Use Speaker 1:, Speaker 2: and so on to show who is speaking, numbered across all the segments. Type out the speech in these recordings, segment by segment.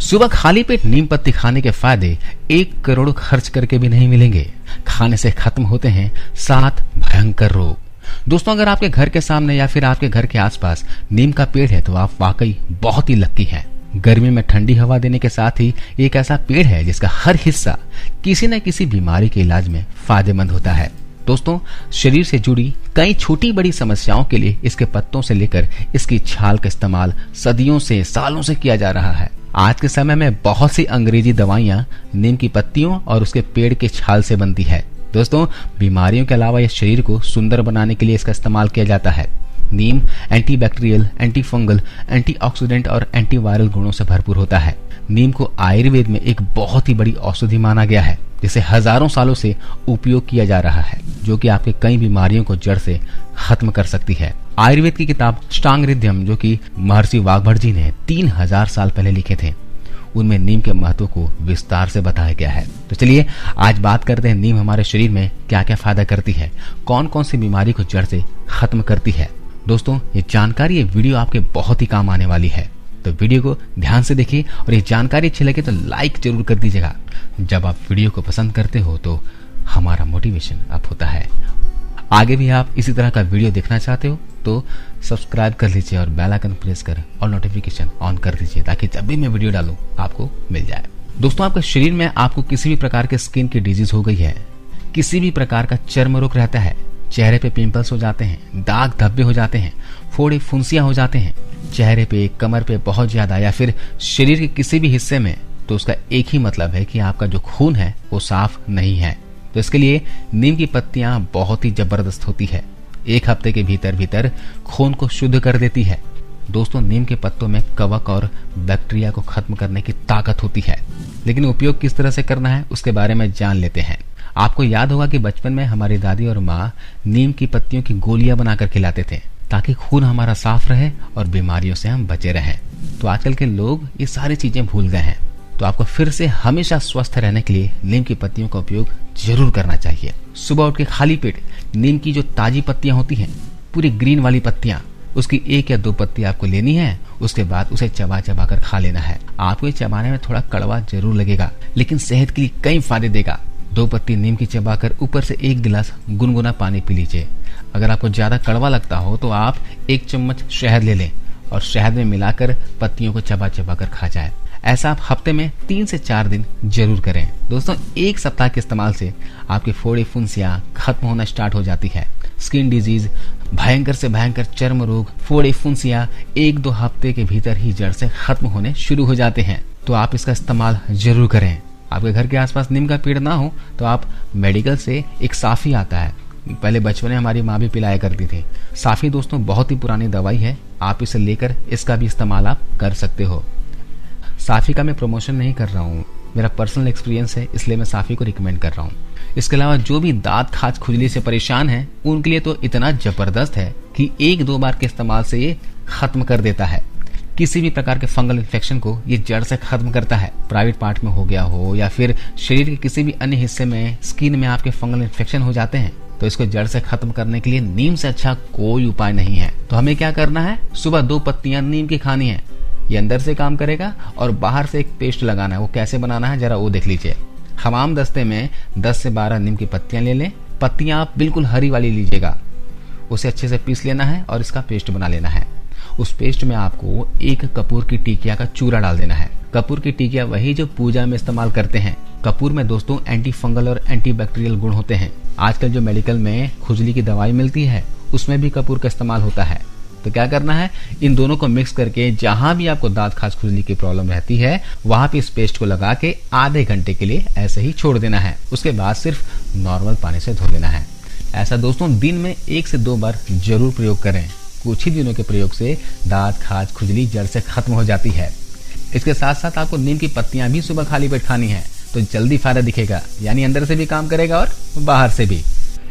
Speaker 1: सुबह खाली पेट नीम पत्ती खाने के फायदे 1 करोड़ खर्च करके भी नहीं मिलेंगे। खाने से खत्म होते हैं 7 भयंकर रोग। दोस्तों, अगर आपके घर के सामने या फिर आपके घर के आसपास नीम का पेड़ है तो आप वाकई बहुत ही लक्की हैं। गर्मी में ठंडी हवा देने के साथ ही एक ऐसा पेड़ है जिसका हर हिस्सा किसी न किसी बीमारी के इलाज में फायदेमंद होता है। दोस्तों, शरीर से जुड़ी कई छोटी बड़ी समस्याओं के लिए इसके पत्तों से लेकर इसकी छाल का इस्तेमाल सदियों से सालों से किया जा रहा है। आज के समय में बहुत सी अंग्रेजी दवाइयां नीम की पत्तियों और उसके पेड़ के छाल से बनती है। दोस्तों, बीमारियों के अलावा यह शरीर को सुंदर बनाने के लिए इसका इस्तेमाल किया जाता है। नीम एंटीबैक्टीरियल, एंटी फंगल, एंटीऑक्सीडेंट और एंटीवायरल गुणों से भरपूर होता है। नीम को आयुर्वेद में एक बहुत ही बड़ी औषधि माना गया है, जिसे हजारों सालों से उपयोग किया जा रहा है, जो कि आपके कई बीमारियों को जड़ से खत्म कर सकती है। आयुर्वेद की किताब अष्टांगहृदयम, जो कि महर्षि वाग्भट जी ने 3000 साल पहले लिखे थे, उनमें नीम के महत्व को विस्तार से बताया गया है। तो चलिए आज बात करते हैं नीम हमारे शरीर में क्या क्या फायदा करती है, कौन कौन सी बीमारी को जड़ से खत्म करती है। दोस्तों, ये जानकारी, ये वीडियो आपके बहुत ही काम आने वाली है, तो वीडियो को ध्यान से देखिए और ये जानकारी अच्छी लगे तो लाइक जरूर कर दीजिएगा। जब आप वीडियो को पसंद करते हो तो हमारा मोटिवेशन अप होता है। आगे भी आप इसी तरह का वीडियो देखना चाहते हो तो सब्सक्राइब कर लीजिए और बेल आइकन प्रेस कर और नोटिफिकेशन ऑन कर दीजिए, ताकि जब भी मैं वीडियो डालूं आपको मिल जाए। दोस्तों, आपके शरीर में आपको किसी भी प्रकार के स्किन की डिजीज हो गई है, किसी भी प्रकार का चर्म रोग रहता है, चेहरे पे पिंपल्स हो जाते हैं, दाग धब्बे हो जाते हैं, फोड़े फुंसियां हो जाते हैं चेहरे पे, कमर पे बहुत ज्यादा, या फिर शरीर के किसी भी हिस्से में, तो उसका एक ही मतलब है कि आपका जो खून है वो साफ नहीं है। तो इसके लिए नीम की पत्तियां बहुत ही जबरदस्त होती है। 1 हफ्ते के भीतर खून को शुद्ध कर देती है। दोस्तों, नीम के पत्तों में कवक और बैक्टीरिया को खत्म करने की ताकत होती है, लेकिन उपयोग किस तरह से करना है उसके बारे में जान लेते हैं। आपको याद होगा कि बचपन में हमारी दादी और माँ नीम की पत्तियों की गोलियां बनाकर खिलाते थे, ताकि खून हमारा साफ रहे और बीमारियों से हम बचे रहें। तो आजकल के लोग ये सारी चीजें भूल गए हैं, तो आपको फिर से हमेशा स्वस्थ रहने के लिए नीम की पत्तियों का उपयोग जरूर करना चाहिए। सुबह उठ के खाली पेट नीम की जो ताजी पत्तियां होती हैं, पूरी ग्रीन वाली पत्तियां, उसकी 1 या 2 पत्ती आपको लेनी है। उसके बाद उसे चबा चबा कर खा लेना है। आपको ये चबाने में थोड़ा कड़वा जरूर लगेगा, लेकिन सेहत के लिए कई फायदे देगा। 2 पत्ती नीम की चबाकर ऊपर से 1 गिलास गुनगुना पानी पी लीजिए। अगर आपको ज्यादा कड़वा लगता हो तो आप 1 चम्मच शहद ले लें और शहद में मिलाकर पत्तियों को चबा चबा कर खा जाए। ऐसा आप हफ्ते में 3 से 4 दिन जरूर करें। दोस्तों, 1 सप्ताह के इस्तेमाल से आपके फोड़े फुंसियां खत्म होना स्टार्ट हो जाती है। स्किन डिजीज, भयंकर से भयंकर चर्म रोग, फोड़े फुंसियां 1-2 हफ्ते के भीतर ही जड़ से खत्म होने शुरू हो जाते हैं। तो आप इसका इस्तेमाल जरूर करें। आपके घर के आसपास नीम का पेड़ ना हो तो आप मेडिकल से एक साफी आता है, पहले बचपन में हमारी माँ भी पिलाया करती थी। साफी दोस्तों बहुत ही पुरानी दवाई है, आप इसे लेकर इसका भी इस्तेमाल आप कर सकते हो। साफी का मैं प्रमोशन नहीं कर रहा हूँ, मेरा पर्सनल एक्सपीरियंस है, इसलिए मैं साफी को रिकमेंड कर रहा हूँ। इसके अलावा जो भी दांत खाज खुजली से परेशान है उनके लिए तो इतना जबरदस्त है कि 1-2 बार के इस्तेमाल से ये खत्म कर देता है। किसी भी प्रकार के फंगल इन्फेक्शन को ये जड़ से खत्म करता है। प्राइवेट पार्ट में हो गया हो या फिर शरीर के किसी भी अन्य हिस्से में, स्किन में आपके फंगल इन्फेक्शन हो जाते हैं, तो इसको जड़ से खत्म करने के लिए नीम से अच्छा कोई उपाय नहीं है। तो हमें क्या करना है, सुबह 2 पत्तियां नीम की खानी है। ये अंदर से काम करेगा और बाहर से एक पेस्ट लगाना है। वो कैसे बनाना है जरा वो देख लीजिए। हमाम दस्ते में 10 से 12 नीम की पत्तियां ले लें। पत्तियां आप बिल्कुल हरी वाली लीजिएगा, उसे अच्छे से पीस लेना है और इसका पेस्ट बना लेना है। उस पेस्ट में आपको 1 कपूर की टिकिया का चूरा डाल देना है। कपूर की टिकिया वही जो पूजा में इस्तेमाल करते हैं। कपूर में दोस्तों एंटी फंगल और एंटी बैक्टीरियल गुण होते हैं। आजकल जो मेडिकल में खुजली की दवाई मिलती है उसमें भी कपूर का इस्तेमाल होता है। तो क्या करना है, इन दोनों को मिक्स करके जहां भी आपको दांत खाज खुजली की प्रॉब्लम रहती है वहां पे इस पेस्ट को लगा के आधे घंटे के लिए ऐसे ही छोड़ देना है। उसके बाद सिर्फ नॉर्मल पानी से धो लेना है। ऐसा दोस्तों दिन में 1 से 2 बार जरूर प्रयोग करें। कुछ ही दिनों के प्रयोग से दांत खाज खुजली जड़ से खत्म हो जाती है। इसके साथ साथ आपको नीम की पत्तियां भी सुबह खाली पेट खानी है, तो जल्दी फायदा दिखेगा, यानी अंदर से भी काम करेगा और बाहर से भी।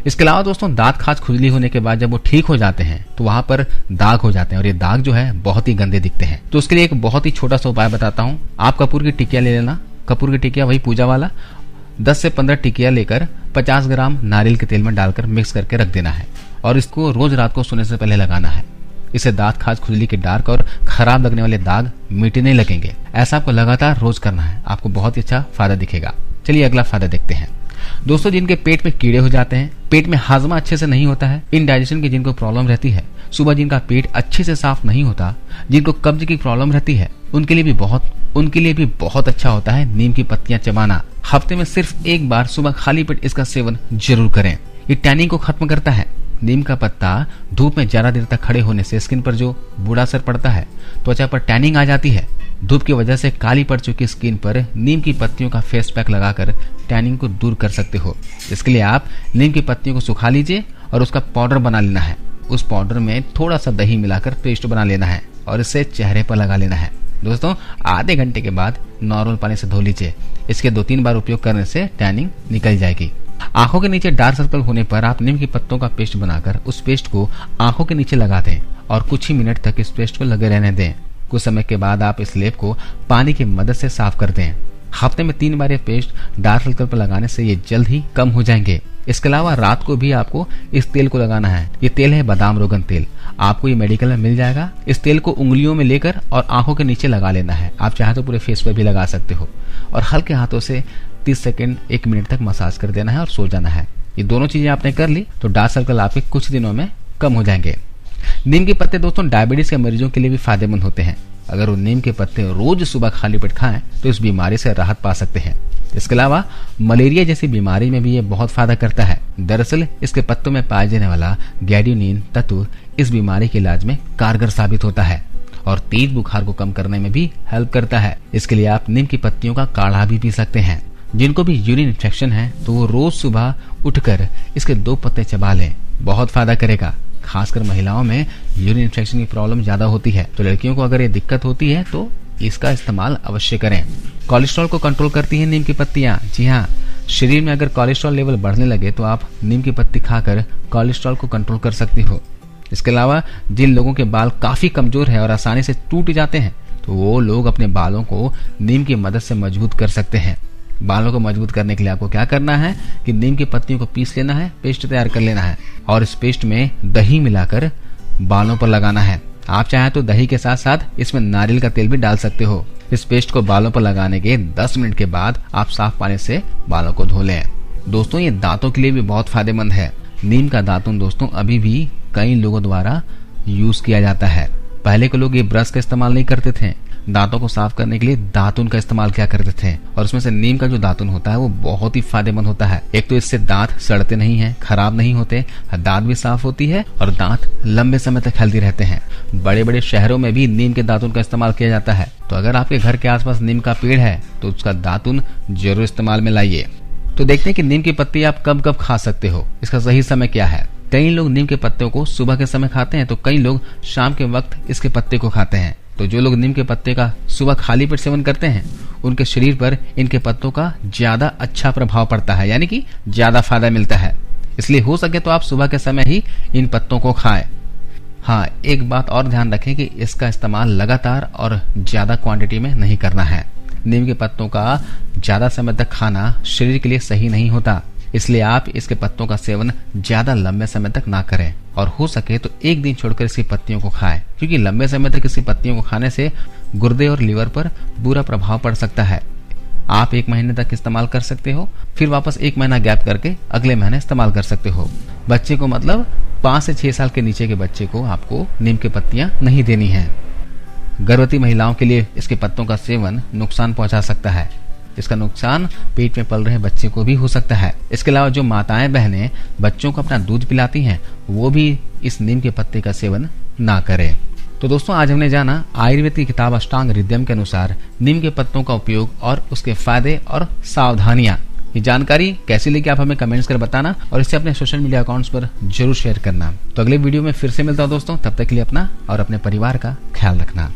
Speaker 1: इसके अलावा दोस्तों दांत खाज खुजली होने के बाद जब वो ठीक हो जाते हैं तो वहां पर दाग हो जाते हैं और ये दाग जो है बहुत ही गंदे दिखते हैं। तो उसके लिए एक बहुत ही छोटा सा उपाय बताता हूँ। आप कपूर की टिकिया ले लेना। कपूर की टिकिया वही पूजा वाला 10 से 15 टिकिया लेकर 50 ग्राम नारियल के तेल में डालकर मिक्स करके रख देना है और इसको रोज रात को सोने से पहले लगाना है। इससे दांत, खाज, खुजली के डार्क और खराब लगने वाले दाग मिटने लगेंगे। ऐसा आपको लगातार रोज करना है, आपको बहुत ही अच्छा फायदा दिखेगा। चलिए अगला फायदा देखते हैं। दोस्तों, जिनके पेट में कीड़े हो जाते हैं, पेट में हाजमा अच्छे से नहीं होता है, इनडाइजेशन की जिनको प्रॉब्लम रहती है, सुबह जिनका पेट अच्छे से साफ नहीं होता, जिनको कब्ज की प्रॉब्लम रहती है, उनके लिए भी बहुत अच्छा होता है नीम की पत्तियां चबाना। हफ्ते में सिर्फ एक बार सुबह खाली पेट इसका सेवन जरूर करें। ये टैनिंग को खत्म करता है। नीम का पत्ता धूप में ज्यादा देर तक खड़े होने से स्किन पर जो बुरा असर पड़ता है, त्वचा पर टैनिंग आ जाती है। धूप की वजह से काली पड़ चुकी स्किन पर नीम की पत्तियों का फेस पैक लगाकर टैनिंग को दूर कर सकते हो। इसके लिए आप नीम की पत्तियों को सुखा लीजिए और उसका पाउडर बना लेना है। उस पाउडर में थोड़ा सा दही मिलाकर पेस्ट बना लेना है और इसे चेहरे पर लगा लेना है। दोस्तों, आधे घंटे के बाद नॉर्मल पानी से धो लीजिए। इसके 2-3 बार उपयोग करने से टैनिंग निकल जाएगी। आंखों के नीचे डार्क सर्कल होने पर आप नीम की पत्तों का पेस्ट बनाकर उस पेस्ट को आंखों के नीचे लगा दें और कुछ ही मिनट तक इस पेस्ट को लगे रहने दें। कुछ समय के बाद आप इस लेप को पानी की मदद से साफ कर दें। हफ्ते में 3 बार ये पेस्ट डार्क सर्कल पर लगाने से ये जल्द ही कम हो जाएंगे। इसके अलावा रात को भी आपको इस तेल को लगाना है। ये तेल है बादाम रोगन तेल। आपको ये मेडिकल में मिल जाएगा। इस तेल को उंगलियों में लेकर और आंखों के नीचे लगा लेना है। आप चाहे तो पूरे फेस पर भी लगा सकते हो और हल्के हाथों से 30 सेकंड 1 मिनट तक मसाज कर देना है और सो जाना है। ये दोनों चीजें आपने कर ली तो डार्क सर्कल आपके कुछ दिनों में कम हो जाएंगे। नीम के पत्ते दोस्तों डायबिटीज के मरीजों के लिए भी फायदेमंद होते हैं। अगर वो नीम के पत्ते रोज सुबह खाली पेट खाएं तो इस बीमारी से राहत पा सकते हैं। इसके अलावा मलेरिया जैसी बीमारी में भी ये बहुत फायदा करता है। दरअसल इसके पत्तों में पाए जाने वाला गैड्यूनिन तत्व इस बीमारी के इलाज में कारगर साबित होता है और तेज बुखार को कम करने में भी हेल्प करता है। इसके लिए आप नीम की पत्तियों का काढ़ा भी पी सकते हैं। जिनको भी यूरिन इन्फेक्शन है तो वो रोज सुबह उठकर इसके 2 पत्ते चबा लें, बहुत फायदा करेगा। खासकर महिलाओं में यूरिन इन्फेक्शन की प्रॉब्लम ज्यादा होती है, तो लड़कियों को अगर ये दिक्कत होती है तो इसका इस्तेमाल अवश्य करें। कोलेस्ट्रॉल को कंट्रोल करती है नीम की पत्तियां। जी हाँ, शरीर में अगर कोलेस्ट्रॉल लेवल बढ़ने लगे तो आप नीम की पत्ती खाकर कोलेस्ट्रॉल को कंट्रोल कर सकती हो। इसके अलावा जिन लोगों के बाल काफी कमजोर है और आसानी से टूट जाते हैं तो वो लोग अपने बालों को नीम की मदद से मजबूत कर सकते हैं। बालों को मजबूत करने के लिए आपको क्या करना है कि नीम की पत्तियों को पीस लेना है, पेस्ट तैयार कर लेना है और इस पेस्ट में दही मिलाकर बालों पर लगाना है। आप चाहे तो दही के साथ साथ इसमें नारियल का तेल भी डाल सकते हो। इस पेस्ट को बालों पर लगाने के 10 मिनट के बाद आप साफ पानी से बालों को धो लें। दोस्तों, ये दांतों के लिए भी बहुत फायदेमंद है। नीम का दातुन दोस्तों अभी भी कई लोगों द्वारा यूज किया जाता है। पहले के लोग ये ब्रश का इस्तेमाल नहीं करते थे, दांतों को साफ करने के लिए दातुन का इस्तेमाल किया करते थे और उसमें से नीम का जो दातुन होता है वो बहुत ही फायदेमंद होता है। एक तो इससे दांत सड़ते नहीं हैं, खराब नहीं होते, दांत भी साफ होती है और दांत लंबे समय तक हेल्दी रहते हैं। बड़े बड़े शहरों में भी नीम के दातुन का इस्तेमाल किया जाता है, तो अगर आपके घर के आसपास नीम का पेड़ है तो उसका दातुन जरूर इस्तेमाल में लाइए। तो देखते हैं कि नीम की पत्ती आप कब कब खा सकते हो, इसका सही समय क्या है। कई लोग नीम के पत्तों को सुबह के समय खाते हैं तो कई लोग शाम के वक्त इसके पत्ते को खाते हैं। तो जो लोग नीम के पत्ते का सुबह खाली पेट सेवन करते हैं उनके शरीर पर इनके पत्तों का ज्यादा अच्छा प्रभाव पड़ता है, यानी कि ज्यादा फायदा मिलता है। इसलिए हो सके तो आप सुबह के समय ही इन पत्तों को खाएं। हाँ, एक बात और ध्यान रखें कि इसका इस्तेमाल लगातार और ज्यादा क्वांटिटी में नहीं करना है। नीम के पत्तों का ज्यादा समय तक खाना शरीर के लिए सही नहीं होता, इसलिए आप इसके पत्तों का सेवन ज्यादा लंबे समय तक ना करें और हो सके तो एक दिन छोड़कर इसकी पत्तियों को खाएं, क्योंकि लंबे समय तक इसकी पत्तियों को खाने से गुर्दे और लीवर पर बुरा प्रभाव पड़ सकता है। आप 1 महीने तक इस्तेमाल कर सकते हो, फिर वापस 1 महीना गैप करके अगले महीने इस्तेमाल कर सकते हो। बच्चे को मतलब 5 से 6 साल के नीचे के बच्चे को आपको नीम की पत्तियां नहीं देनी है। गर्भवती महिलाओं के लिए इसके पत्तों का सेवन नुकसान पहुंचा सकता है। इसका नुकसान पेट में पल रहे बच्चे को भी हो सकता है। इसके अलावा जो माताएं बहनें बच्चों को अपना दूध पिलाती हैं वो भी इस नीम के पत्ते का सेवन ना करें। तो दोस्तों, आज हमने जाना आयुर्वेद की किताब अष्टांग हृदयम के अनुसार नीम के पत्तों का उपयोग और उसके फायदे और सावधानियां। ये जानकारी कैसी लगी आप हमें कमेंट्स कर बताना और इसे अपने सोशल मीडिया अकाउंट्स पर जरूर शेयर करना। तो अगले वीडियो में फिर से मिलता हूं दोस्तों, तब तक के लिए अपना और अपने परिवार का ख्याल रखना।